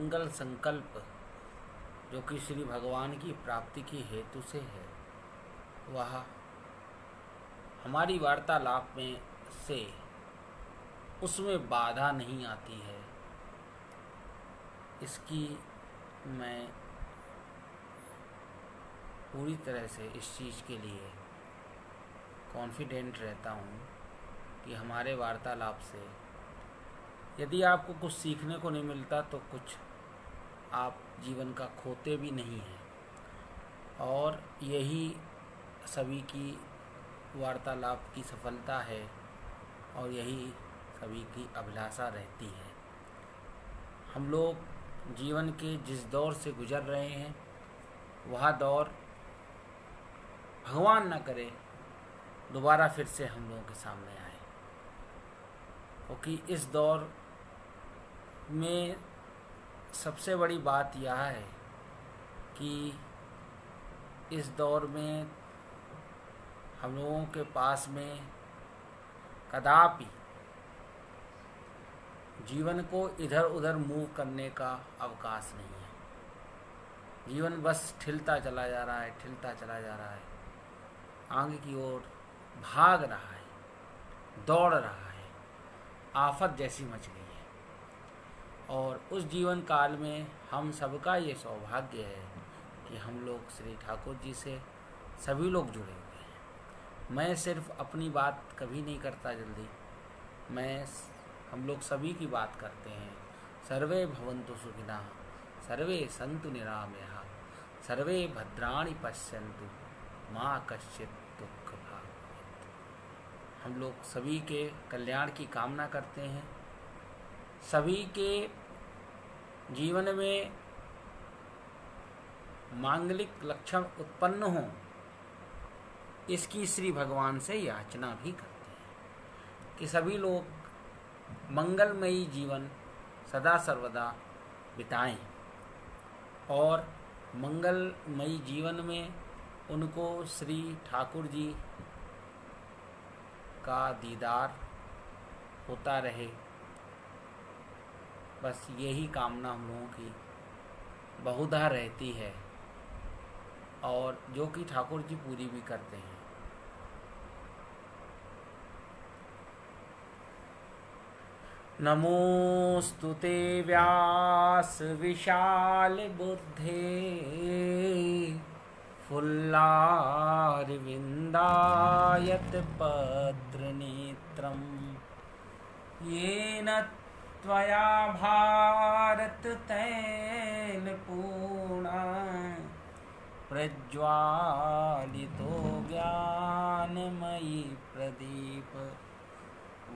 मंगल संकल्प जो कि श्री भगवान की प्राप्ति की हेतु से है, वह हमारी वार्तालाप में से उसमें बाधा नहीं आती है। इसकी मैं पूरी तरह से इस चीज़ के लिए कॉन्फिडेंट रहता हूँ कि हमारे वार्तालाप से यदि आपको कुछ सीखने को नहीं मिलता तो कुछ आप जीवन का खोते भी नहीं हैं। और यही सभी की वार्तालाप की सफलता है और यही सभी की अभिलाषा रहती है। हम लोग जीवन के जिस दौर से गुजर रहे हैं वह दौर भगवान न करे दोबारा फिर से हम लोगों के सामने आए, क्योंकि इस दौर में सबसे बड़ी बात यह है कि इस दौर में हम लोगों के पास में कदापि जीवन को इधर उधर मूव करने का अवकाश नहीं है। जीवन बस ठिलता चला जा रहा है, ठिलता चला जा रहा है, आगे की ओर भाग रहा है, दौड़ रहा है, आफत जैसी मच गई है। और उस जीवन काल में हम सबका ये सौभाग्य है कि हम लोग श्री ठाकुर जी से सभी लोग जुड़े हुए हैं। मैं सिर्फ अपनी बात कभी नहीं करता जल्दी, हम लोग सभी की बात करते हैं। सर्वे भवन्तु सुखिनः, सर्वे सन्तु निरामयाः, सर्वे भद्राणि पश्यन्तु मा कश्चित् दुःखभाग् भवेत्। हम लोग सभी के कल्याण की कामना करते हैं, सभी के जीवन में मांगलिक लक्षण उत्पन्न हों, इसकी श्री भगवान से याचना भी करते हैं कि सभी लोग मंगलमयी जीवन सदा सर्वदा बिताएं और मंगलमयी जीवन में उनको श्री ठाकुर जी का दीदार होता रहे। बस यही कामना हम लोगों की बहुधा रहती है और जो कि ठाकुर जी पूरी भी करते हैं। नमोस्तुते व्यास विशाल बुद्धे, फुल्लारविन्दायत पत्र नेत्रम्, येन त्वया भारत तैलपूर्णा, प्रज्वालितो ज्ञानमयी प्रदीप,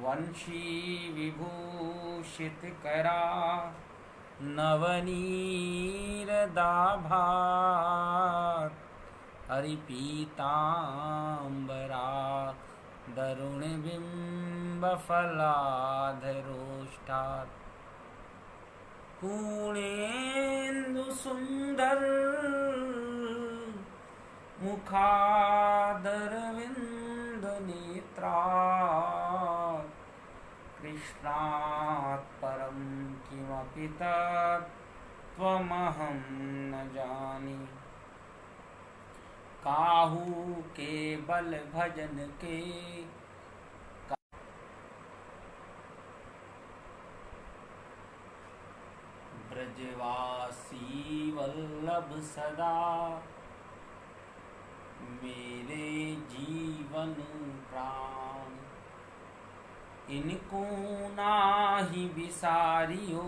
वंशी विभूषित करा नवनीरदाभार, हरिपीतांबरा दरुण बिंब फलाधरोष्ठात्, पूर्णेन्दु सुंदर मुखादरविंद नेत्रा, कृष्णात् परं किमपि तत्त्वमहं न जाने, काहू के बल भजन के ब्रजवासी वल्लभ सदा, मेरे जीवन प्राण, इनको नाही बिसारियो,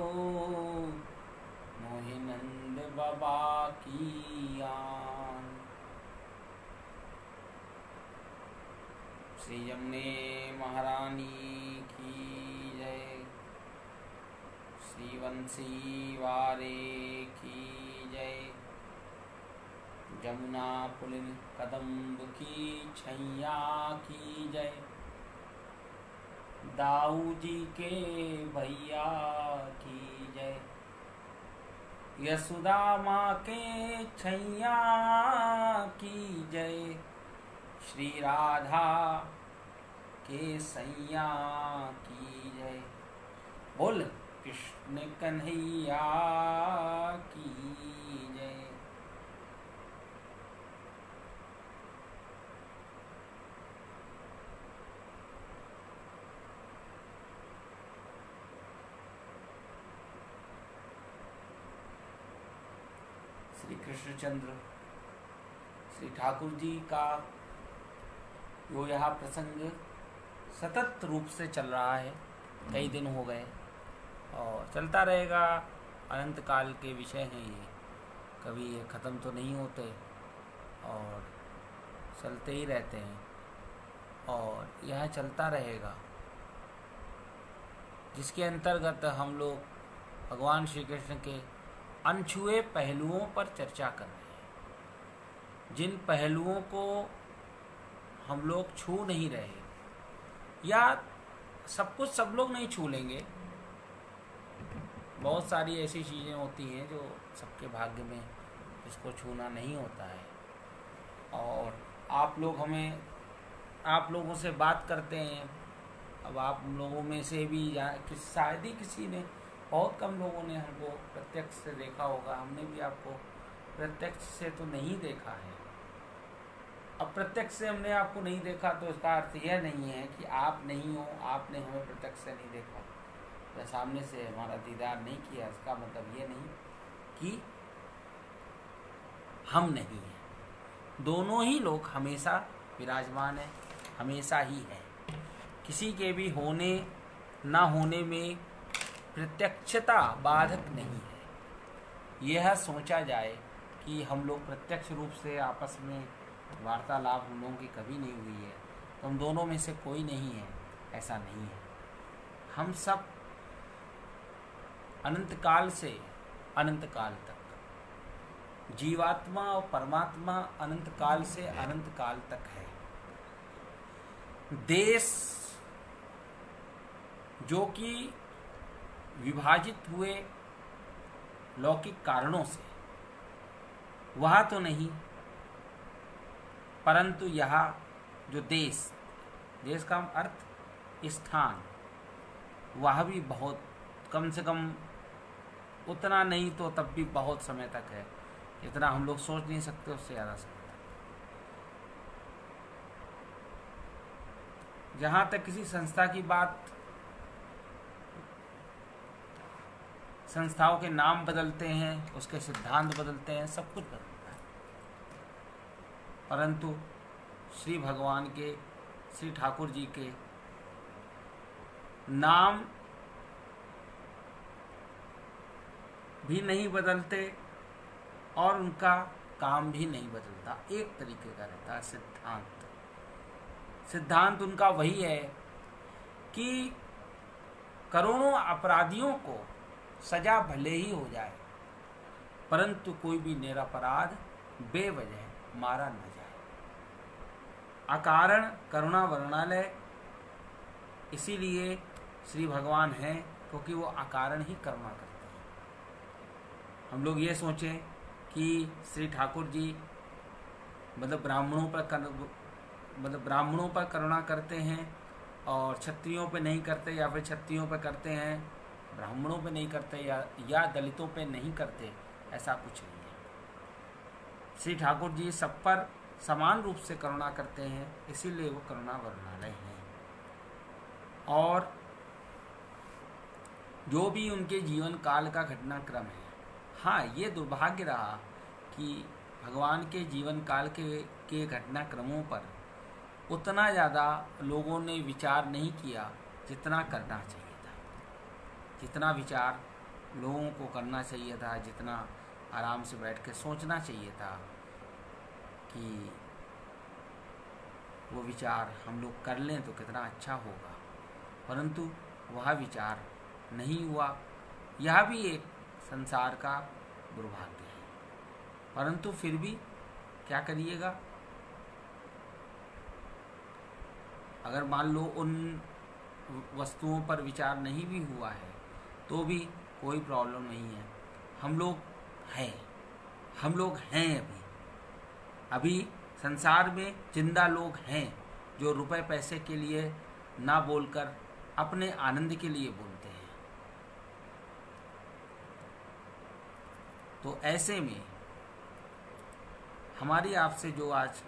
मोहिनंद बाबा की आन। श्री यमुने महारानी की जय, श्री वंशी वारे की जय, जमुना पुलिन कदम्ब की छैया की जय, दाऊ जी के भैया की जय, यशोदा माँ के छैया की जय, श्री राधा के सैया की जय। बोल कृष्ण कन्हैया श्री कृष्णचंद्र श्री ठाकुर जी का जो यह प्रसंग सतत रूप से चल रहा है, कई दिन हो गए और चलता रहेगा। अनंत काल के विषय हैं ये, कभी ये ख़त्म तो नहीं होते और चलते ही रहते हैं और यह चलता रहेगा, जिसके अंतर्गत हम लोग भगवान श्री कृष्ण के अनछुए पहलुओं पर चर्चा कर रहे हैं। जिन पहलुओं को हम लोग छू नहीं रहे, या सब कुछ सब लोग नहीं छू लेंगे, बहुत सारी ऐसी चीज़ें होती हैं जो सबके भाग्य में जिसको छूना नहीं होता है। और आप लोगों से बात करते हैं, अब आप लोगों में से भी शायद ही किसी ने, बहुत कम लोगों ने हमको प्रत्यक्ष से देखा होगा। हमने भी आपको प्रत्यक्ष से तो नहीं देखा है। अब प्रत्यक्ष से हमने आपको नहीं देखा तो इसका अर्थ यह नहीं है कि आप नहीं हो, आपने हमें प्रत्यक्ष से नहीं देखा या सामने से हमारा दीदार नहीं किया। इसका मतलब ये नहीं कि हम नहीं हैं। दोनों ही लोग हमेशा विराजमान हैं, हमेशा ही हैं। किसी के भी होने ना होने में प्रत्यक्षता बाधक नहीं है। यह सोचा जाए कि हम लोग प्रत्यक्ष रूप से आपस में वार्तालाप हम लोगों की कभी नहीं हुई है, तो हम दोनों में से कोई नहीं है, ऐसा नहीं है। हम सब अनंत काल से अनंत काल तक, जीवात्मा और परमात्मा अनंत काल से अनंत काल तक है। देश जो कि विभाजित हुए लौकिक कारणों से, वह तो नहीं, परंतु यहाँ जो देश का अर्थ स्थान, वह भी बहुत, कम से कम उतना नहीं तो तब भी बहुत समय तक है, इतना हम लोग सोच नहीं सकते, उससे ज़्यादा समय तक। जहाँ तक किसी संस्था की बात, संस्थाओं के नाम बदलते हैं, उसके सिद्धांत बदलते हैं, सब कुछ बदलता है, परंतु श्री भगवान के, श्री ठाकुर जी के नाम भी नहीं बदलते और उनका काम भी नहीं बदलता, एक तरीके का रहता है सिद्धांत उनका वही है कि करोड़ों अपराधियों को सजा भले ही हो जाए, परंतु कोई भी निरपराध बेवजह मारा न जाए। अकारण करुणा वर्णालय इसीलिए श्री भगवान हैं, क्योंकि वो अकारण ही करुणा करते हैं। हम लोग ये सोचें कि श्री ठाकुर जी मतलब ब्राह्मणों पर करुणा करते हैं और क्षत्रियों पे नहीं करते, या फिर क्षत्रियों पे करते हैं ब्राह्मणों पे नहीं करते, या दलितों पे नहीं करते, ऐसा कुछ नहीं है। श्री ठाकुर जी सब पर समान रूप से करुणा करते हैं, इसीलिए वो करुणा वर्णालय हैं। और जो भी उनके जीवन काल का घटनाक्रम है, हाँ, ये दुर्भाग्य रहा कि भगवान के जीवन काल के घटनाक्रमों पर उतना ज़्यादा लोगों ने विचार नहीं किया जितना करना चाहिए था। जितना विचार लोगों को करना चाहिए था, जितना आराम से बैठ के सोचना चाहिए था कि वो विचार हम लोग कर लें तो कितना अच्छा होगा, परंतु वह विचार नहीं हुआ। यह भी एक संसार का दुर्भाग्य है, परंतु फिर भी क्या करिएगा। अगर मान लो उन वस्तुओं पर विचार नहीं भी हुआ है तो भी कोई प्रॉब्लम नहीं है। हम लोग हैं अभी संसार में जिंदा लोग हैं जो रुपए पैसे के लिए ना बोलकर अपने आनंद के लिए बोलते हैं। तो ऐसे में हमारी आपसे जो आज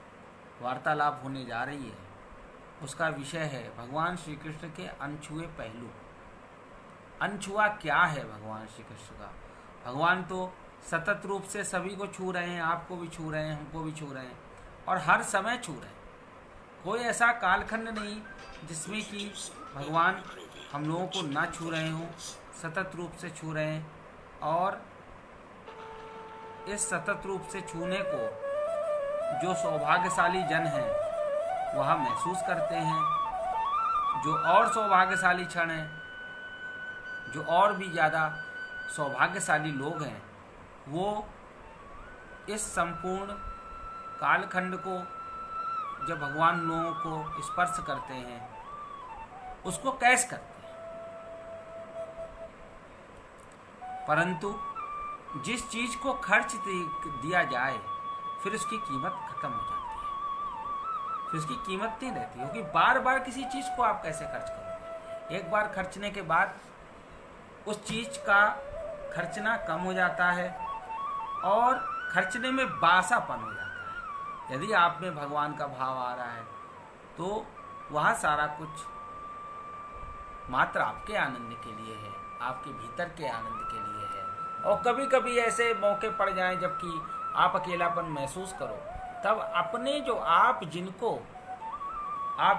वार्तालाप होने जा रही है, उसका विषय है भगवान श्री कृष्ण के अनछुए पहलू। अनछुआ क्या है भगवान श्री कृष्ण का? भगवान तो सतत रूप से सभी को छू रहे हैं, आपको भी छू रहे हैं, हमको भी छू रहे हैं, और हर समय छू रहे हैं। कोई ऐसा कालखंड नहीं जिसमें कि भगवान हम लोगों को ना छू रहे हों, सतत रूप से छू रहे हैं। और इस सतत रूप से छूने को जो सौभाग्यशाली जन हैं वह महसूस करते हैं। जो और सौभाग्यशाली क्षण हैं, जो और भी ज़्यादा सौभाग्यशाली लोग हैं, वो इस संपूर्ण कालखंड को जब भगवान लोगों को स्पर्श करते हैं उसको कैश करते हैं। परंतु जिस चीज़ को खर्च दिया जाए फिर उसकी कीमत खत्म हो जाती है, फिर उसकी कीमत नहीं रहती, क्योंकि बार बार किसी चीज़ को आप कैसे खर्च करोगे। एक बार खर्चने के बाद उस चीज़ का खर्चना कम हो जाता है और खर्चने में बासापन हो जाता है। यदि आप में भगवान का भाव आ रहा है तो वह सारा कुछ मात्र आपके आनंद के लिए है, आपके भीतर के आनंद के लिए है। और कभी कभी ऐसे मौके पड़ जाएं जबकि आप अकेलापन महसूस करो, तब अपने जो आप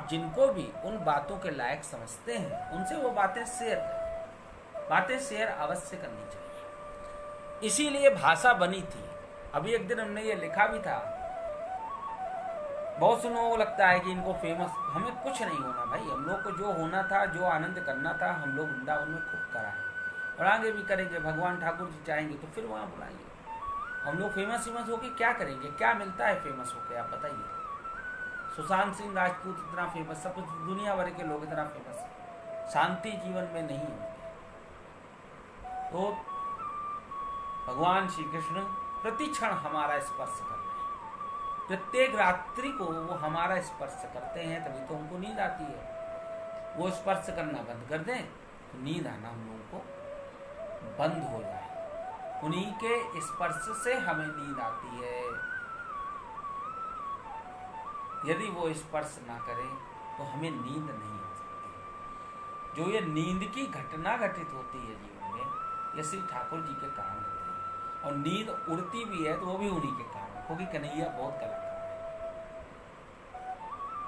जिनको भी उन बातों के लायक समझते हैं उनसे वो बातें शेयर अवश्य करनी चाहिए। इसीलिए भाषा बनी थी। अभी एक दिन हमने ये लिखा भी था, बहुत से लोगों को लगता है कि इनको फेमस, हमें कुछ नहीं होना भाई। हम लोग को जो होना था, जो आनंद करना था, हम लोग वृंदावन में खूब करा है और आगे भी करेंगे। भगवान ठाकुर जी चाहेंगे तो फिर वहाँ बुलाएंगे। हम लोग फेमस होके क्या करेंगे? क्या मिलता है फेमस होके, आप बताइए। सुशांत सिंह राजपूत इतना फेमस, सब दुनिया भर के लोग इतना फेमस, शांति जीवन में नहीं होंगे। तो भगवान श्री कृष्ण प्रति क्षण हमारा स्पर्श कर रहे हैं, प्रत्येक रात्रि को वो हमारा स्पर्श करते हैं, तभी तो हमको नींद आती है। वो स्पर्श करना बंद कर दें तो नींद आना हम लोगों को बंद हो जाए। उन्हीं के स्पर्श से हमें नींद आती है। यदि वो स्पर्श ना करें तो हमें नींद नहीं आ सकती। जो ये नींद की घटना घटित होती है जीवन में, ये श्री ठाकुर जी के कारण होती है। और नींद उड़ती भी है तो वो भी उन्हीं के कारण, क्योंकि कन्हैया बहुत कलाकार है।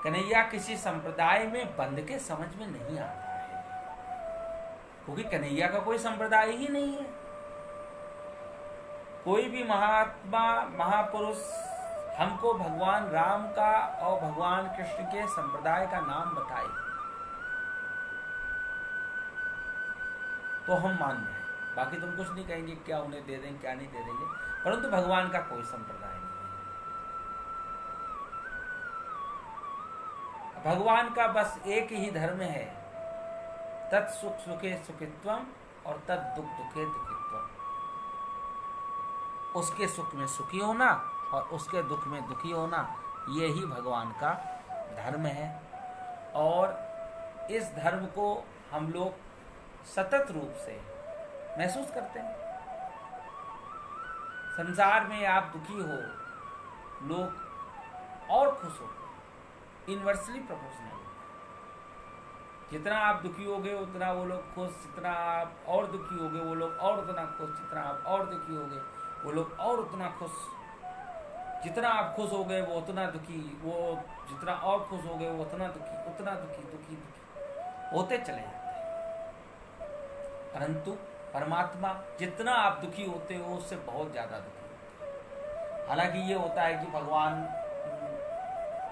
कन्हैया किसी संप्रदाय में बंद के समझ में नहीं आता है, क्योंकि कन्हैया का कोई संप्रदाय ही नहीं है। कोई भी महात्मा महापुरुष हमको भगवान राम का और भगवान कृष्ण के संप्रदाय का नाम बताए तो हम मान लें। बाकी तुम कुछ नहीं कहेंगे, क्या उन्हें दे दें, क्या नहीं दे देंगे, परंतु भगवान का कोई संप्रदाय नहीं है। भगवान का बस एक ही धर्म है, तत् सुख सुखे सुखित्वम और तत् दुख दुखे दुखित्वम। उसके सुख में सुखी होना और उसके दुख में दुखी होना, ये ही भगवान का धर्म है। और इस धर्म को हम लोग सतत रूप से महसूस करते हैं। संसार में आप दुखी हो, लोग और खुश हो, इनवर्सली प्रोपोर्शनल। जितना आप दुखी होगे उतना वो लोग खुश, जितना आप और दुखी होगे वो लोग और उतना खुश, जितना आप और दुखी होगे वो लोग और उतना खुश, जितना आप खुश हो गए वो उतना दुखी, वो जितना और खुश हो गए वो उतना दुखी, उतना दुखी दुखी दुखी होते चले जाते हैं। परंतु परमात्मा जितना आप दुखी होते हो उससे बहुत ज़्यादा दुखी होते हैं। हालांकि ये होता है कि भगवान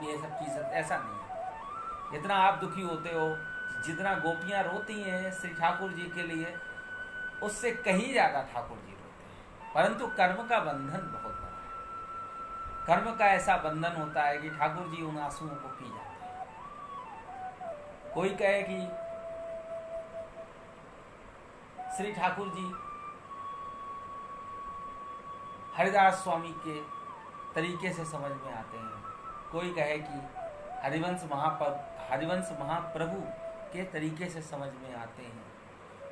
ये सब चीज़ ऐसा नहीं है। जितना आप दुखी होते हो, जितना गोपियाँ रोती हैं श्री ठाकुर जी के लिए, उससे कहीं ज़्यादा ठाकुर जी रोते हैं। परंतु कर्म का बंधन बहुत बड़ा है। कर्म का ऐसा बंधन होता है कि ठाकुर जी उन आंसुओं को पी जाते हैं। कोई कहे कि श्री ठाकुर जी हरिदास स्वामी के तरीके से समझ में आते हैं, कोई कहे कि हरिवंश महाप्रभु के तरीके से समझ में आते हैं,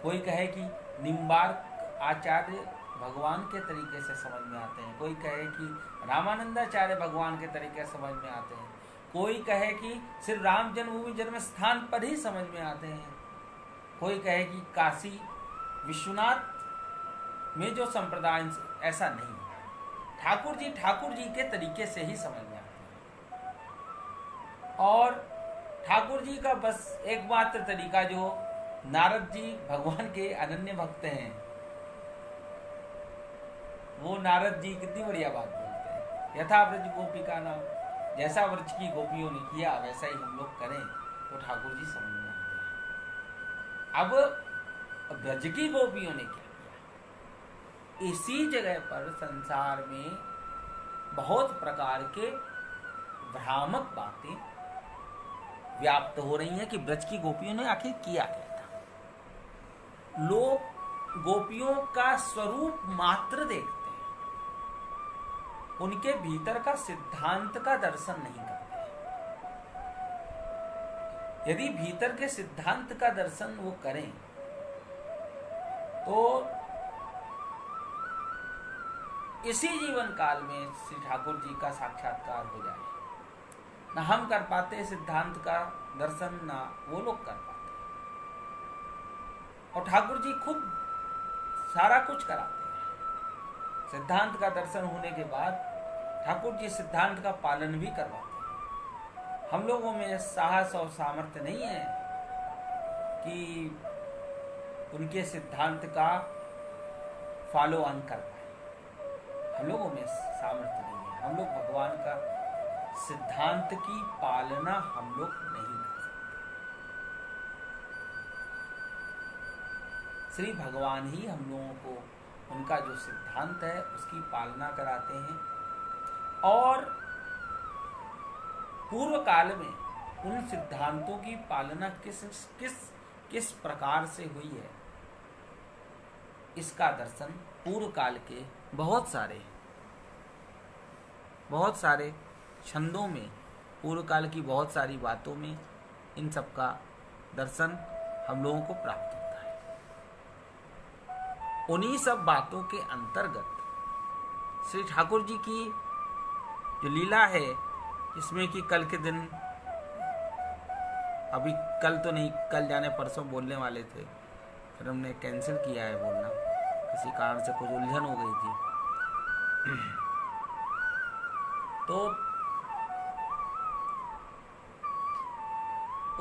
कोई कहे कि निम्बार्क आचार्य भगवान के तरीके से समझ में आते हैं, कोई कहे कि रामानंदाचार्य भगवान के तरीके से समझ में आते हैं, कोई कहे कि सिर्फ राम जन्मभूमि जन्म स्थान पर ही समझ में आते हैं, कोई कहे कि काशी विश्वनाथ में जो संप्रदाय ऐसा नहीं है। ठाकुर जी के तरीके से ही समझ में आते हैं। और ठाकुर जी का बस एकमात्र तरीका, जो नारद जी भगवान के अनन्य भक्त हैं, वो नारद जी कितनी बढ़िया बात बोलते हैं, यथा व्रज गोपी का नाम, जैसा व्रज की गोपियों ने किया वैसा ही हम लोग करें तो ठाकुर जी समझ में आते हैं। अब ब्रज की गोपियों ने क्या किया, इसी जगह पर संसार में बहुत प्रकार के भ्रामक बातें व्याप्त हो रही हैं कि ब्रज की गोपियों ने आखिर किया क्या था। लोग गोपियों का स्वरूप मात्र देखते हैं, उनके भीतर का सिद्धांत का दर्शन नहीं करते। यदि भीतर के सिद्धांत का दर्शन वो करें तो इसी जीवन काल में श्री ठाकुर जी का साक्षात्कार हो जाए। ना हम कर पाते सिद्धांत का दर्शन, ना वो लोग कर पाते, और ठाकुर जी खुद सारा कुछ कराते हैं। सिद्धांत का दर्शन होने के बाद ठाकुर जी सिद्धांत का पालन भी करवाते हैं। हम लोगों में साहस और सामर्थ्य नहीं है कि उनके सिद्धांत का फॉलो ऑन कर पाए। हम लोगों में सामर्थ्य नहीं है। हम लोग भगवान का सिद्धांत की पालना हम लोग नहीं कर सकते। श्री भगवान ही हम लोगों को उनका जो सिद्धांत है उसकी पालना कराते हैं। और पूर्व काल में उन सिद्धांतों की पालना किस प्रकार से हुई है, इसका दर्शन पूर्व काल के बहुत सारे छंदों में, पूर्व काल की बहुत सारी बातों में इन सब का दर्शन हम लोगों को प्राप्त होता है। उन्हीं सब बातों के अंतर्गत श्री ठाकुर जी की जो लीला है, जिसमें कि कल के दिन, अभी कल तो नहीं, कल जाने परसों बोलने वाले थे, फिर हमने कैंसिल किया है बोलना, किसी कारण से कुछ उलझन हो गई थी। तो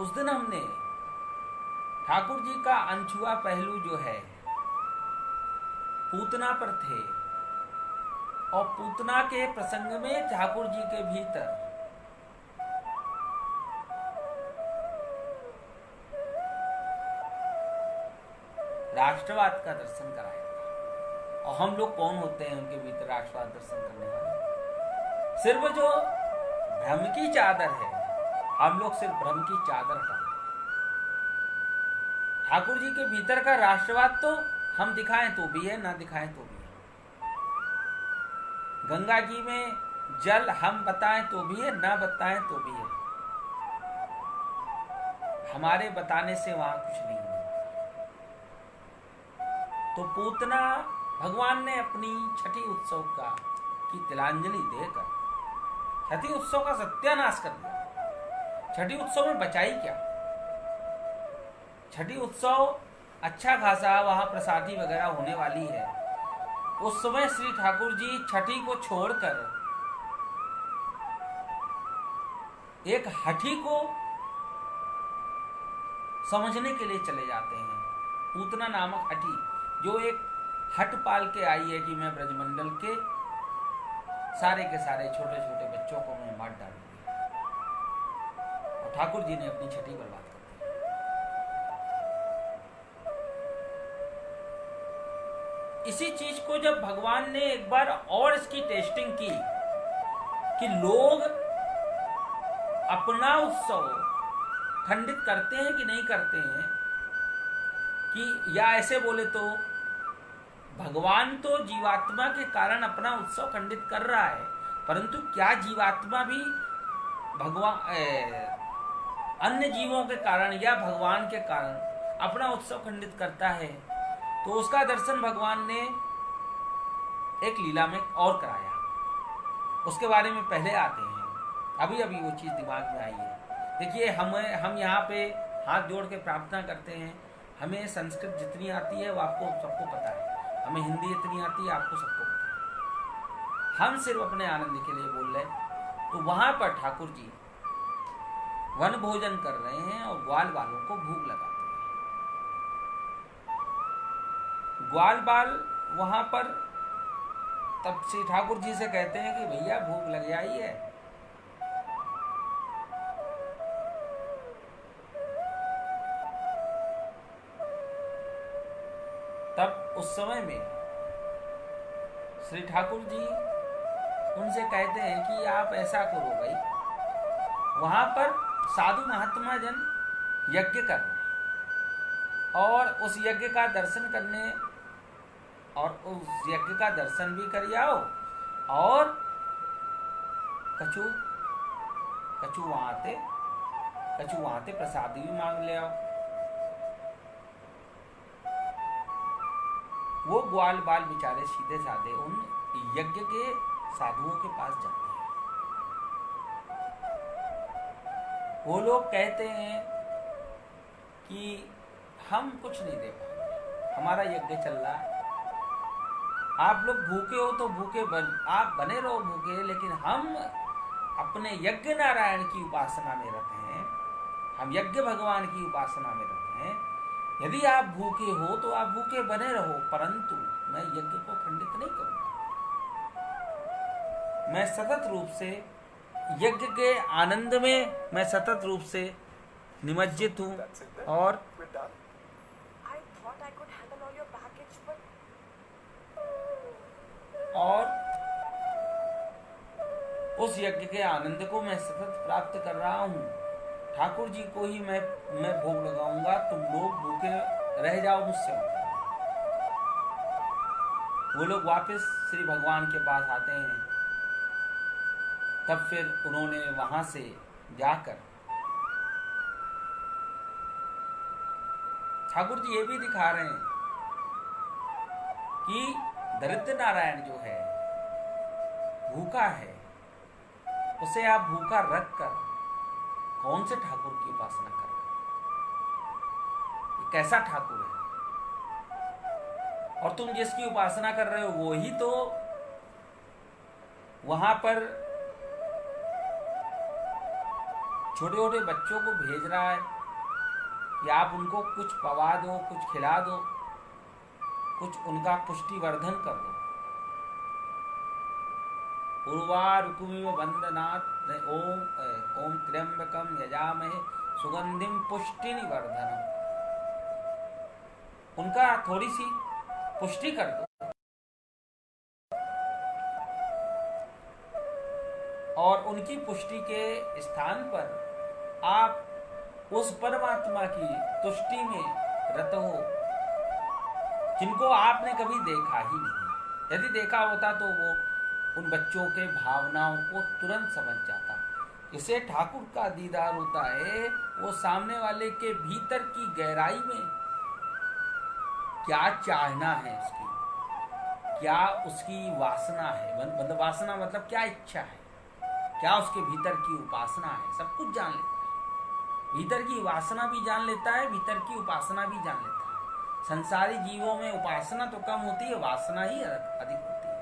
उस दिन हमने ठाकुर जी का अनछुआ पहलू जो है पूतना पर थे, और पूतना के प्रसंग में ठाकुर जी के भीतर राष्ट्रवाद का दर्शन कराया था। और हम लोग कौन होते हैं उनके भीतर राष्ट्रवाद दर्शन करने वाले? सिर्फ जो भ्रम की चादर है, हम लोग सिर्फ भ्रम की चादर हटाते हैं। ठाकुर जी के भीतर का राष्ट्रवाद तो हम दिखाएं तो भी है, ना दिखाएं तो भी है। गंगा जी में जल हम बताएं तो भी है, ना बताएं तो भी है। हमारे बताने से वहां कुछ नहीं होगा। तो पूतना भगवान ने अपनी छठी उत्सव की तिलांजलि देकर छठी उत्सव का सत्यानाश कर दिया। छठी उत्सव में बचाई क्या? छठी उत्सव अच्छा खासा वहां प्रसादी वगैरह होने वाली है। उस समय श्री ठाकुर जी छठी को छोड़कर एक हठी को समझने के लिए चले जाते हैं। पूतना नामक हठी, जो एक हट पाल के आई है कि मैं ब्रजमंडल के सारे छोटे छोटे बच्चों को मैं मार डालूंगी, और ठाकुर जी ने अपनी छठी बर्बाद कर दी। इसी चीज को जब भगवान ने एक बार और इसकी टेस्टिंग की कि लोग अपना उत्सव खंडित करते हैं कि नहीं करते हैं, कि या ऐसे बोले तो भगवान तो जीवात्मा के कारण अपना उत्सव खंडित कर रहा है, परंतु क्या जीवात्मा भी भगवान अन्य जीवों के कारण या भगवान के कारण अपना उत्सव खंडित करता है? तो उसका दर्शन भगवान ने एक लीला में और कराया। उसके बारे में पहले आते हैं, अभी अभी वो चीज दिमाग में आई है। देखिए, हम यहाँ पे हाथ जोड़ के प्रार्थना करते हैं, हमें संस्कृत जितनी आती है वो आपको सबको पता है। हमें हिंदी इतनी आती है, आपको सबको पता है। हम सिर्फ अपने आनंद के लिए बोल रहे हैं। तो वहां पर ठाकुर जी वन भोजन कर रहे हैं और ग्वाल बालों को भूख लगाते हैं। ग्वाल बाल वहां पर तब श्री ठाकुर जी से कहते हैं कि भैया भूख लग जाई है। तब उस समय में श्री ठाकुर जी उनसे कहते हैं कि आप ऐसा करो भाई, वहां पर साधु महात्मा जन यज्ञ कर रहे हैं और उस यज्ञ का दर्शन करने और उस यज्ञ का दर्शन भी कर आओ और कछु वहां थे प्रसाद भी मांग ले आओ। वो ग्वाल बाल बेचारे सीधे साधे उन यज्ञ के साधुओं के पास जाते हैं। वो लोग कहते हैं कि हम कुछ नहीं दे पाएंगे, हमारा यज्ञ चल रहा है, आप लोग भूखे हो तो आप बने रहो भूखे, लेकिन हम अपने यज्ञ नारायण की उपासना में रहते हैं, हम यज्ञ भगवान की उपासना में रहते हैं। यदि आप भूखे हो तो आप भूखे बने रहो, परंतु मैं यज्ञ को खंडित नहीं करूंगा। मैं सतत रूप से यज्ञ के आनंद में मैं सतत रूप से निमज्जित हूं और उस यज्ञ के आनंद को मैं सतत प्राप्त कर रहा हूं। ठाकुर जी को ही मैं भोग लगाऊंगा, तुम लोग भूखे रह जाओ मुझसे। वो लोग वापस श्री भगवान के पास आते हैं। तब फिर उन्होंने वहां से जाकर ठाकुर जी ये भी दिखा रहे हैं कि दरिद्र नारायण जो है भूखा है, उसे आप भूखा रखकर कौन से ठाकुर की उपासना कर रहे हो? कैसा ठाकुर है? और तुम जिसकी उपासना कर रहे हो वो ही तो वहां पर छोटे छोटे बच्चों को भेज रहा है कि आप उनको कुछ पवा दो, कुछ खिला दो, कुछ उनका पुष्टिवर्धन कर दो। उर्वारुकुमिव बंदनात् ओम त्र्यंबकम यजामहे सुगंधिम पुष्टिनिवर्धनम। उनका थोड़ी सी पुष्टि कर दो और उनकी पुष्टि के स्थान पर आप उस परमात्मा की तुष्टि में रत हो जिनको आपने कभी देखा ही नहीं। यदि देखा होता तो वो उन बच्चों के भावनाओं को तुरंत समझ जाता। इसे ठाकुर का दीदार होता है, वो सामने वाले के भीतर की गहराई में क्या चाहना है, उसकी क्या उसकी वासना है, मतलब वासना मतलब क्या इच्छा है, क्या उसके भीतर की उपासना है, सब कुछ जान लेता है। भीतर की वासना भी जान लेता है, भीतर की उपासना भी जान लेता है। संसारी जीवों में उपासना तो कम होती है, वासना ही अधिक होती है।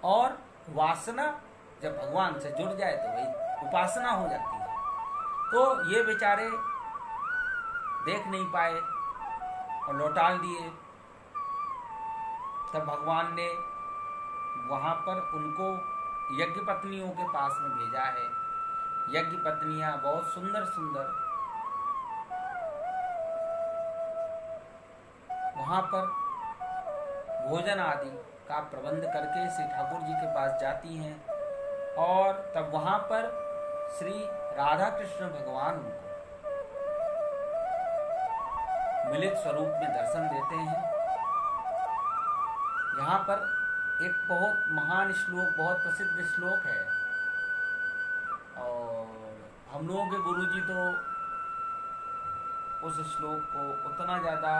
और वासना जब भगवान से जुड़ जाए तो वही उपासना हो जाती है। तो ये बेचारे देख नहीं पाए और लौटाल दिए। तब भगवान ने वहां पर उनको यज्ञ पत्नियों के पास में भेजा है। यज्ञ पत्नियां बहुत सुंदर सुंदर वहां पर भोजन आदि का प्रबंध करके श्री ठाकुर जी के पास जाती हैं और तब वहां पर श्री राधा कृष्ण भगवान उनको मिलित स्वरूप में दर्शन देते हैं। यहाँ पर एक बहुत महान श्लोक, बहुत प्रसिद्ध श्लोक है और हम लोगों के गुरुजी तो उस श्लोक को उतना ज़्यादा,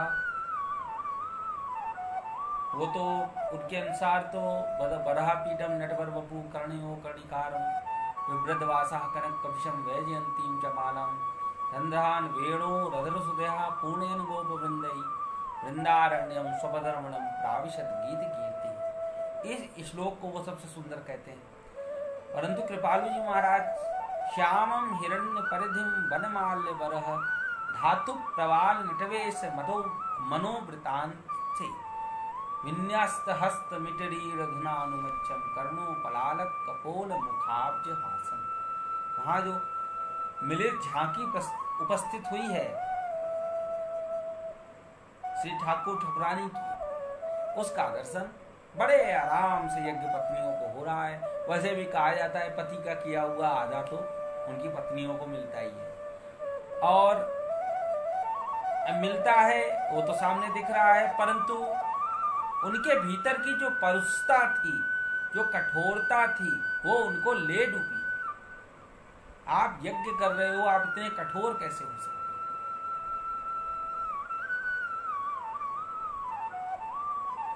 वो तो उनके अनुसार तो बरहा पीठम नटवर वपु कर्णयो कर्णिकारम विवृद्धवासा कनक कपिशम वैजयंतीम च मालाम रंध्रान वेणो रधर सुदेहा पूर्णेन गोपवृंदई वृंदारण्यम स्वपदरमणम प्राविशत गीत कीर्ति। इस श्लोक को वो सबसे सुंदर कहते हैं। परंतु कृपालु जी महाराज श्यामम हिरण्य परिधिम वनमाल्य बरह धातु प्रवाल नटवेश मदो मनोवृतांत से विन्यास्त हस्त मिटरीर धुनानुमच्चम कर्णो पलालक कपोल मुखाब्ज हासन। वहां जो मिलित झांकी उपस्थित हुई है श्री ठाकुर ठकुरानी की, उसका दर्शन बड़े आराम से यज्ञ पत्नियों को हो रहा है। वैसे भी कहा जाता है पति का किया हुआ आधा तो उनकी पत्नियों को मिलता ही है, और मिलता है वो तो सामने दिख रहा है, परंतु उनके भीतर की जो परुषता थी, जो कठोरता थी, वो उनको ले डूबी। आप यज्ञ कर रहे हो, आप इतने कठोर कैसे हो सकते?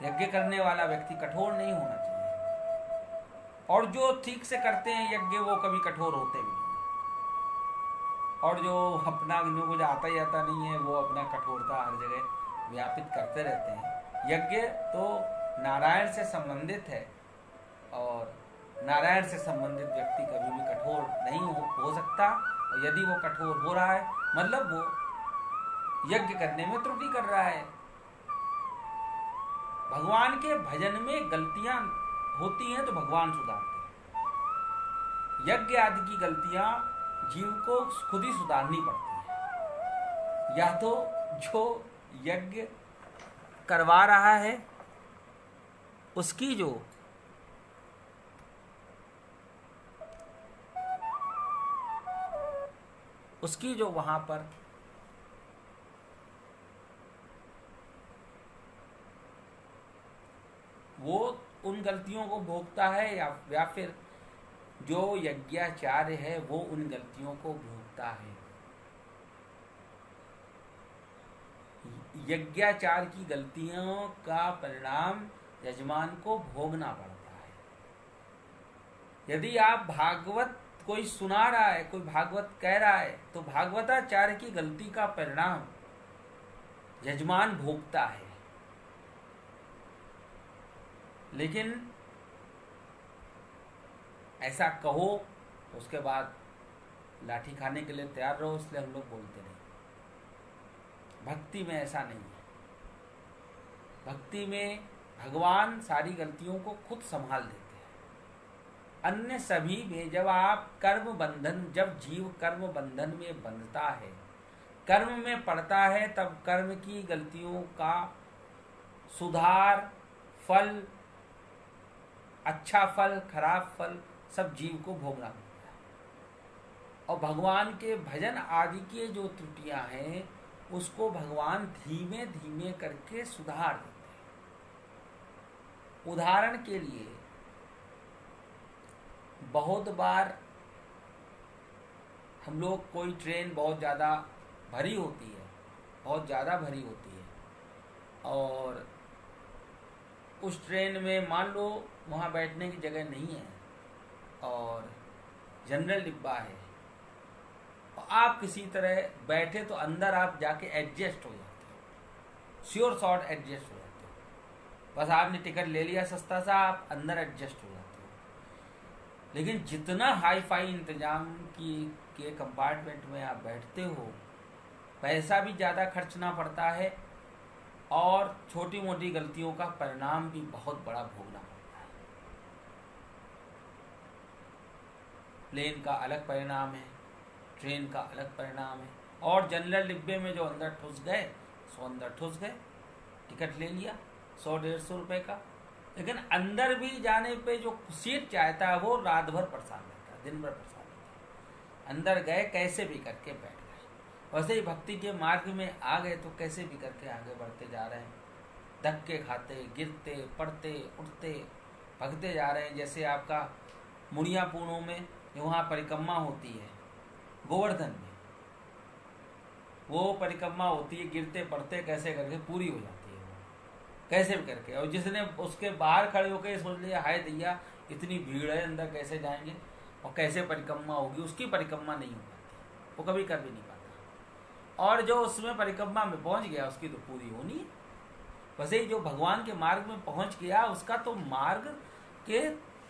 यज्ञ करने वाला व्यक्ति कठोर नहीं होना चाहिए, और जो ठीक से करते हैं यज्ञ वो कभी कठोर होते भी नहीं, और जो अपना कुछ आता ही आता नहीं है वो अपना कठोरता हर जगह व्यापित करते रहते हैं। यज्ञ तो नारायण से संबंधित है, और नारायण से संबंधित व्यक्ति कभी भी कठोर नहीं हो सकता। और यदि वो कठोर हो रहा है मतलब वो यज्ञ करने में त्रुटि कर रहा है। भगवान के भजन में गलतियां होती हैं तो भगवान सुधारते हैं। यज्ञ आदि की गलतियां जीव को खुद ही सुधारनी पड़ती है। या तो जो यज्ञ करवा रहा है उसकी जो वहां पर वो उन गलतियों को भोगता है, या फिर जो यज्ञाचार्य है वो उन गलतियों को भोगता है। यज्ञाचार की गलतियों का परिणाम यजमान को भोगना पड़ता है। यदि आप भागवत कोई सुना रहा है, कोई भागवत कह रहा है, तो भागवताचार्य की गलती का परिणाम यजमान भोगता है। लेकिन ऐसा कहो उसके बाद लाठी खाने के लिए तैयार रहो, इसलिए हम लोग बोलते नहीं। भक्ति में ऐसा नहीं है। भक्ति में भगवान सारी गलतियों को खुद संभाल देते हैं। अन्य सभी में जब जीव कर्म बंधन में बंधता है, कर्म में पड़ता है, तब कर्म की गलतियों का सुधार, फल, अच्छा फल, खराब फल सब जीव को भोगना पड़ता है। और भगवान के भजन आदि की जो त्रुटियां हैं उसको भगवान धीमे धीमे करके सुधार देते हैं। उदाहरण के लिए बहुत बार हम लोग कोई ट्रेन बहुत ज़्यादा भरी होती है, और उस ट्रेन में मान लो वहाँ बैठने की जगह नहीं है और जनरल डिब्बा है, और आप किसी तरह बैठे तो अंदर आप जाके एडजस्ट हो जाते हो, श्योर शॉर्ट एडजस्ट हो जाते हो। बस आपने टिकट ले लिया सस्ता सा, आप अंदर एडजस्ट हो जाते हो। लेकिन जितना हाई फाई इंतजाम के कंपार्टमेंट में आप बैठते हो, पैसा भी ज़्यादा खर्चना पड़ता है, और छोटी मोटी गलतियों का परिणाम भी बहुत बड़ा भोगना पड़ता है। प्लेन का अलग परिणाम है, ट्रेन का अलग परिणाम है, और जनरल डिब्बे में जो अंदर ठुस गए सो अंदर ठुस गए, टिकट ले लिया 100-150 रुपए का, लेकिन अंदर भी जाने पे जो सीट चाहता है वो रात भर परेशान रहता है, दिन भर परेशान रहता है। अंदर गए कैसे भी करके बैठ गए। वैसे ही भक्ति के मार्ग में आ गए तो कैसे भी करके आगे बढ़ते जा रहे हैं, धक्के खाते, गिरते, पड़ते, उठते, भगते जा रहे हैं। जैसे आपका मुड़िया पूर्णों में वहाँ परिक्रमा होती है, गोवर्धन में वो परिक्रमा होती है, गिरते पड़ते कैसे करके पूरी हो जाती है वो, कैसे भी करके। और जिसने उसके बाहर खड़े होकर सोच लिया हाय दैया इतनी भीड़ है, अंदर कैसे जाएंगे और कैसे परिक्रमा होगी, उसकी परिक्रमा नहीं हो पाती, वो कभी कर भी नहीं पाता। और जो उसमें परिक्रमा में पहुंच गया उसकी तो पूरी होनी है। वैसे ही जो भगवान के मार्ग में पहुंच गया उसका तो मार्ग के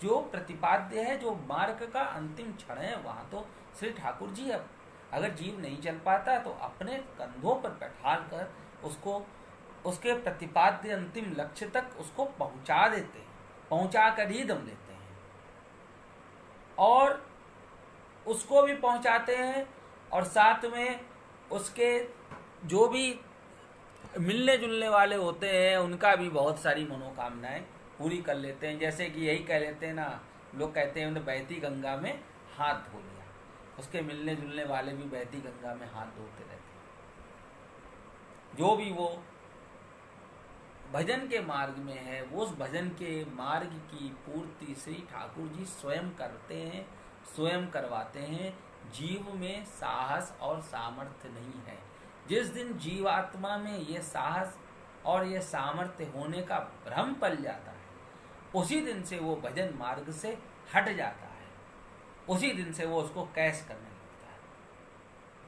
जो प्रतिपाद्य है, जो मार्ग का अंतिम क्षण है, वहां तो श्री ठाकुर जी अब अगर जीव नहीं चल पाता तो अपने कंधों पर बैठाल कर उसको उसके प्रतिपाद्य अंतिम लक्ष्य तक उसको पहुंचा देते हैं, पहुंचा कर ही दम लेते हैं और उसको भी पहुंचाते हैं और साथ में उसके जो भी मिलने जुलने वाले होते हैं उनका भी बहुत सारी मनोकामनाएं पूरी कर लेते हैं। जैसे कि यही कह लेते हैं ना, लोग कहते हैं बहती गंगा में हाथ धो लिया, उसके मिलने जुलने वाले भी बहती गंगा में हाथ धोते रहते हैं। जो भी वो भजन के मार्ग में है वो उस भजन के मार्ग की पूर्ति श्री ठाकुर जी स्वयं करते हैं, स्वयं करवाते हैं। जीव में साहस और सामर्थ्य नहीं है। जिस दिन जीवात्मा में ये साहस और ये सामर्थ्य होने का भ्रम पल जाता है, उसी दिन से वो भजन मार्ग से हट जाता है, उसी दिन से वो उसको कैश करने लगता है।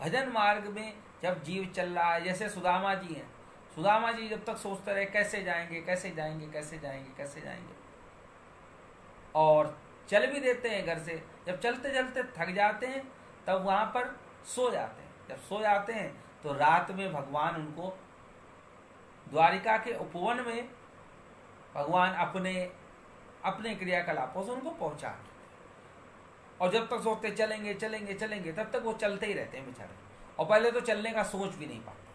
भजन मार्ग में जब जीव चल रहा है, जैसे सुदामा जी हैं, सुदामा जी जब तक सोचते रहे कैसे जाएंगे कैसे जाएंगे कैसे जाएंगे कैसे जाएंगे, और चल भी देते हैं घर से, जब चलते चलते थक जाते हैं तब वहां पर सो जाते हैं। जब सो जाते हैं तो रात में भगवान उनको द्वारिका के उपवन में भगवान अपने अपने क्रियाकलापों से उनको पहुंचा देते, और जब तक सोचते चलेंगे चलेंगे चलेंगे तब तक वो चलते ही रहते हैं बेचारे। और पहले तो चलने का सोच भी नहीं पाते,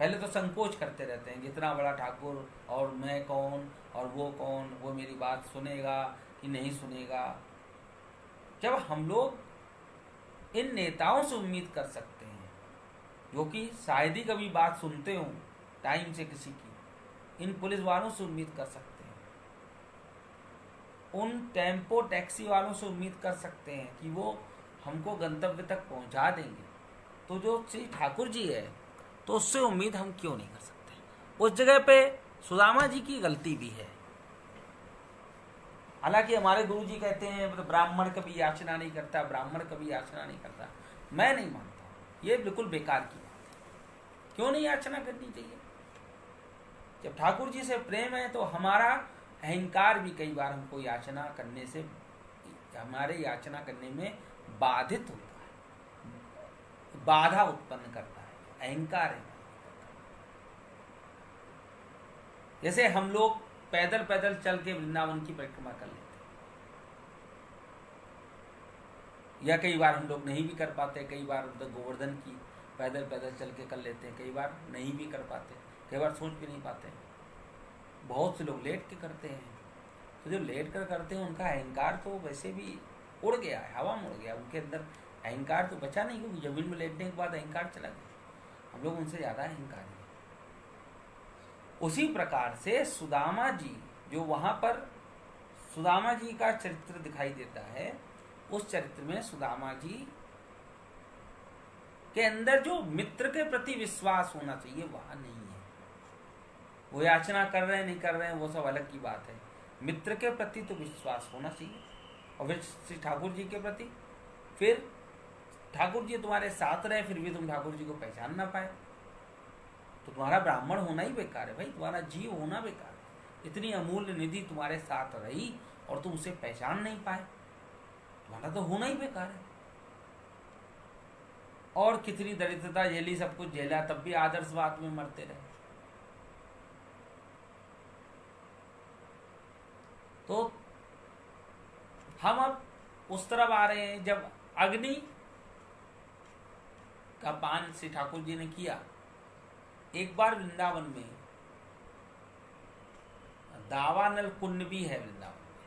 पहले तो संकोच करते रहते हैं, इतना बड़ा ठाकुर और मैं कौन और वो कौन, वो मेरी बात सुनेगा कि नहीं सुनेगा। जब हम लोग इन नेताओं से उम्मीद कर सकते हैं जो कि शायद ही कभी बात सुनते हो टाइम से किसी की, इन पुलिस वालों से उम्मीद कर सकते हैं, उन टेम्पो टैक्सी वालों से उम्मीद कर सकते हैं कि वो हमको गंतव्य तक पहुंचा देंगे, तो जो श्री ठाकुर जी है तो उससे उम्मीद हम क्यों नहीं कर सकते। उस जगह पे सुदामा जी की गलती भी है। हालांकि हमारे गुरु जी कहते हैं ब्राह्मण कभी याचना नहीं करता, ब्राह्मण कभी याचना नहीं करता, मैं नहीं मानता, ये बिल्कुल बेकार की बात है। क्यों नहीं याचना करनी चाहिए? जब ठाकुर जी से प्रेम है तो हमारा अहंकार भी कई बार हमको याचना करने से, हमारे याचना करने में बाधित होता है, बाधा उत्पन्न करता है, अहंकार है। जैसे हम लोग पैदल पैदल चल के वृंदावन की परिक्रमा कर लेते हैं, या कई बार हम लोग नहीं भी कर पाते, कई बार गोवर्धन की पैदल पैदल चल के कर लेते हैं, कई बार नहीं भी कर पाते, कई बार सोच भी नहीं पाते। बहुत से लोग लेट के करते हैं, तो जो लेट कर करते हैं उनका अहंकार तो वैसे भी उड़ गया है, हवा में उड़ गया, उनके अंदर अहंकार तो बचा नहीं, क्योंकि जमीन में लेटने के बाद अहंकार चला गया। हम लोग उनसे ज़्यादा अहंकारी हैं। उसी प्रकार से सुदामा जी, जो वहां पर सुदामा जी का चरित्र दिखाई देता है, उस चरित्र में सुदामा जी के अंदर जो मित्र के प्रति विश्वास होना चाहिए वहां नहीं है। वो याचना कर रहे हैं नहीं कर रहे हैं वो सब अलग की बात है, मित्र के प्रति तो विश्वास होना चाहिए। और फिर श्री ठाकुर जी के प्रति, फिर ठाकुर जी तुम्हारे साथ रहे फिर भी तुम ठाकुर जी को पहचान ना पाए तो तुम्हारा ब्राह्मण होना ही बेकार है भाई, तुम्हारा जीव होना बेकार है। इतनी अमूल्य निधि तुम्हारे साथ रही और तुम उसे पहचान नहीं पाए, तुम्हारा तो होना ही बेकार है। और कितनी दरिद्रता झेली, सब कुछ झेला, तब भी आदर्शवाद में मरते रहे। तो हम अब उस तरफ आ रहे हैं जब अग्नि का पान श्री ठाकुर जी ने किया। एक बार वृंदावन में दावानल कुंड भी है वृंदावन में,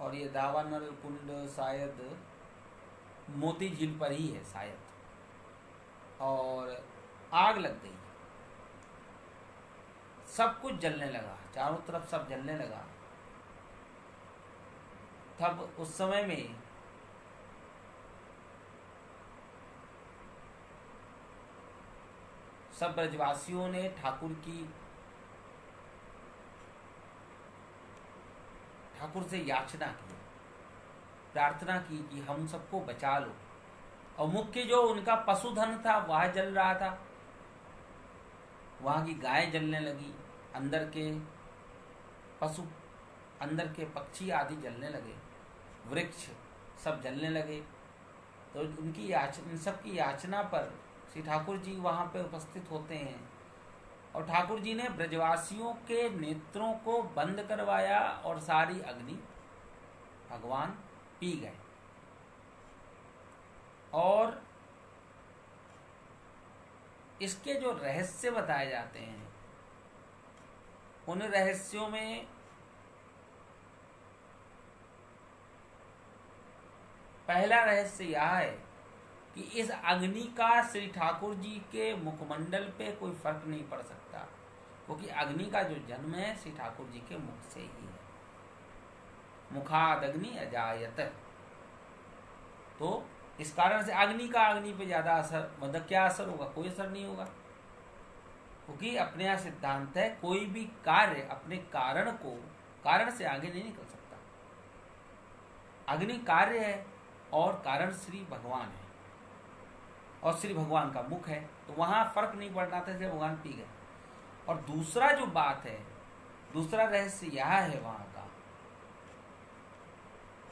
और ये दावानल कुंड शायद मोती झील पर ही है शायद, और आग लग गई, सब कुछ जलने लगा, चारों तरफ सब जलने लगा। तब उस समय में सब ब्रजवासियों ने ठाकुर से याचना की, प्रार्थना की कि हम सबको बचा लो। और मुख्य जो उनका पशुधन था वह जल रहा था, वहाँ की गाय जलने लगी, अंदर के पशु, अंदर के पक्षी आदि जलने लगे, वृक्ष सब जलने लगे। तो उनकी इन सब की याचना पर श्री ठाकुर जी वहाँ पे उपस्थित होते हैं और ठाकुर जी ने ब्रजवासियों के नेत्रों को बंद करवाया और सारी अग्नि भगवान पी गए। और इसके जो रहस्य बताए जाते हैं, उन रहस्यों में पहला रहस्य यह है कि इस अग्नि का श्री ठाकुर जी के मुखमंडल पे कोई फर्क नहीं पड़ सकता, क्योंकि अग्नि का जो जन्म है श्री ठाकुर जी के मुख से ही है। मुखाद अग्नि अजायत। तो इस कारण से अग्नि का अग्नि पे ज्यादा असर, मतलब क्या असर होगा? कोई असर नहीं होगा, क्योंकि अपने यहाँ सिद्धांत है कोई भी कार्य अपने कारण को, कारण से आगे नहीं निकल सकता। अग्नि कार्य है और कारण श्री भगवान है और श्री भगवान का मुख है, तो वहां फर्क नहीं पड़ना था, इसलिए भगवान पी गए। और दूसरा जो बात है, दूसरा रहस्य यह है वहां का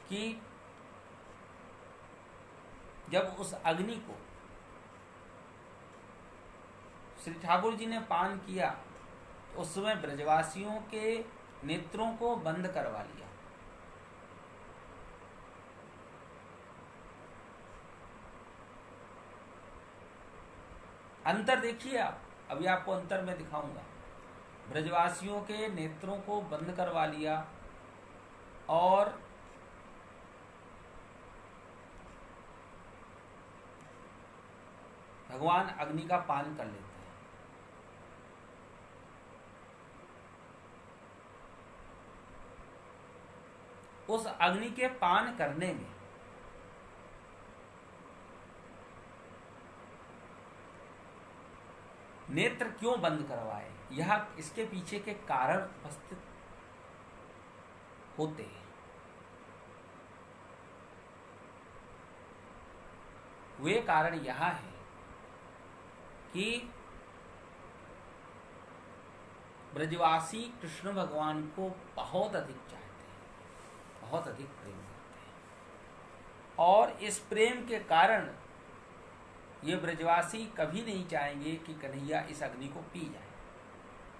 कि जब उस अग्नि को श्री ठाकुर जी ने पान किया तो उस समय ब्रजवासियों के नेत्रों को बंद करवा लिया। अंतर देखिए आप, अभी आपको अंतर में दिखाऊंगा। ब्रजवासियों के नेत्रों को बंद करवा लिया और भगवान अग्नि का पान कर लेते हैं। उस अग्नि के पान करने में नेत्र क्यों बंद करवाए, यह इसके पीछे के कारण उपस्थित होते हैं। वे कारण यह है कि ब्रजवासी कृष्ण भगवान को बहुत अधिक चाहते हैं, बहुत अधिक प्रेम करते हैं, और इस प्रेम के कारण ये ब्रजवासी कभी नहीं चाहेंगे कि कन्हैया इस अग्नि को पी जाए।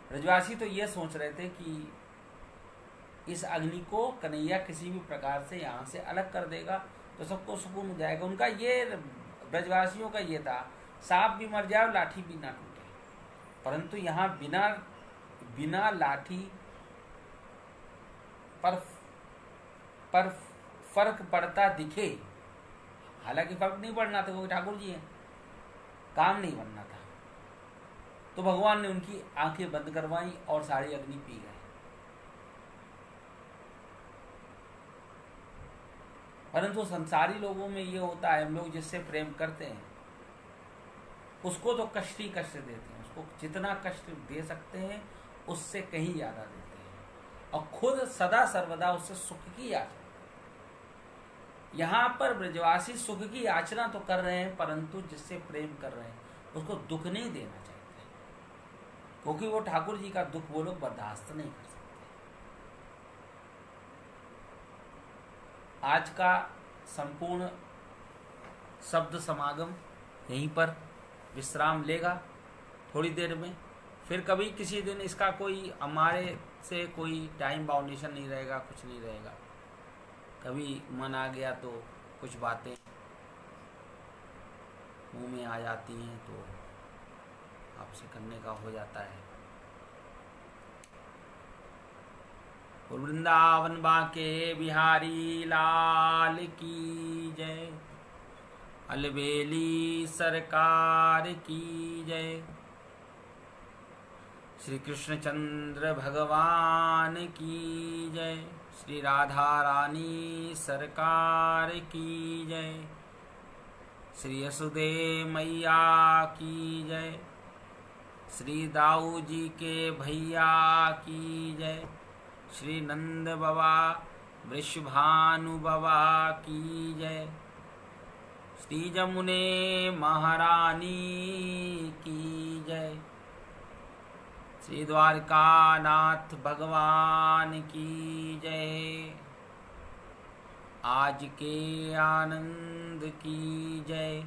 ब्रजवासी तो ये सोच रहे थे कि इस अग्नि को कन्हैया किसी भी प्रकार से यहाँ से अलग कर देगा तो सबको सुकून हो जाएगा। उनका ये, ब्रजवासियों का ये था, सांप भी मर जाए और लाठी भी ना टूटे। परंतु यहाँ बिना लाठी पर फर्क पड़ता दिखे, हालांकि फर्क नहीं पड़ना था, क्योंकि ठाकुर जी हैं, काम नहीं बनना था, तो भगवान ने उनकी आंखें बंद करवाई और सारी अग्नि पी गए। परंतु संसारी लोगों में ये होता है, हम लोग जिससे प्रेम करते हैं उसको तो कष्ट ही कष्ट देते हैं, उसको जितना कष्ट दे सकते हैं उससे कहीं ज्यादा देते हैं, और खुद सदा सर्वदा उससे सुख की याचना। यहाँ पर ब्रजवासी सुख की याचना तो कर रहे हैं, परंतु जिससे प्रेम कर रहे हैं उसको दुख नहीं देना चाहते, क्योंकि वो ठाकुर जी का दुख वो लोग बर्दाश्त नहीं कर सकते। आज का संपूर्ण शब्द समागम यहीं पर विश्राम लेगा। थोड़ी देर में फिर कभी किसी दिन इसका कोई हमारे से कोई टाइम बाउंडेशन नहीं रहेगा, कुछ नहीं रहेगा। कभी मन आ गया तो कुछ बातें मुंह में आ जाती हैं तो आपसे करने का हो जाता है। वृंदावन बाके बिहारी लाल की जय, अलबेली सरकार की जय, श्री कृष्णचंद्र भगवान की जय, श्री राधा रानी सरकार की जय, श्री यशोदेव मैया की जय, श्री दाऊ जी के भैया की जय, श्री नंद बाबा वृषभानु बाबा की जय, श्री जमुने महारानी की जय। श्री द्वारकानाथ भगवान की जय। आज के आनंद की जय।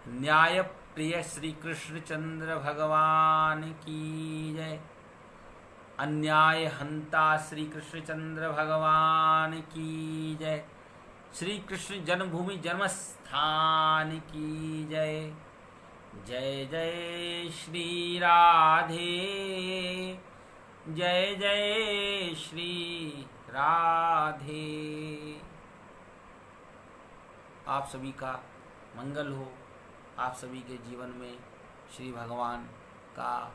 न्याय प्रिय श्री कृष्णचंद्र भगवान की जय। अन्याय हंता श्री कृष्णचंद्र भगवान की जय। श्री कृष्ण जन्मभूमि जन्मस्थान की जय। जय जय श्री राधे, जय जय श्री राधे। आप सभी का मंगल हो। आप सभी के जीवन में श्री भगवान का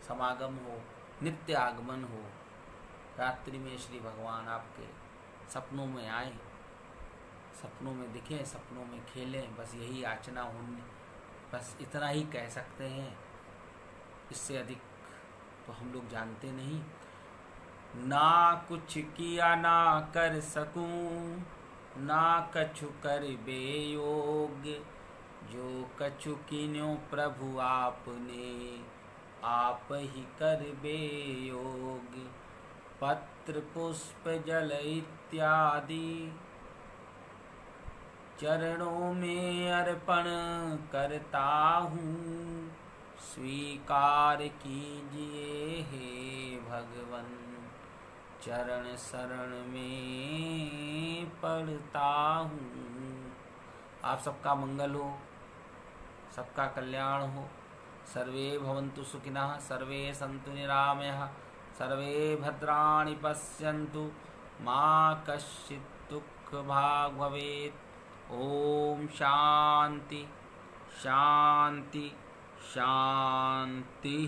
समागम हो, नित्य आगमन हो। रात्रि में श्री भगवान आपके सपनों में आए, सपनों में दिखें, सपनों में खेलें। बस यही याचना होनी, बस इतना ही कह सकते हैं। इससे अधिक तो हम लोग जानते नहीं। ना कुछ किया ना कर सकूं, ना कछु कर बेयोग। जो कछु कीन्यो प्रभु आपने, आप ही कर बेयोग। पत्र पुष्प जल इत्यादि चरणों में अर्पण करता हूँ। स्वीकार कीजिए हे भगवन, चरण शरण में पड़ता हूँ। आप सबका मंगल हो, सबका कल्याण हो। सर्वे भवन्तु सुखिनः, सर्वे सन्तु निरामयः, सर्वे भद्राणि पश्यन्तु, मा कश्चित् दुःखभाग् भवेत्। ओम शांति शांति शांति।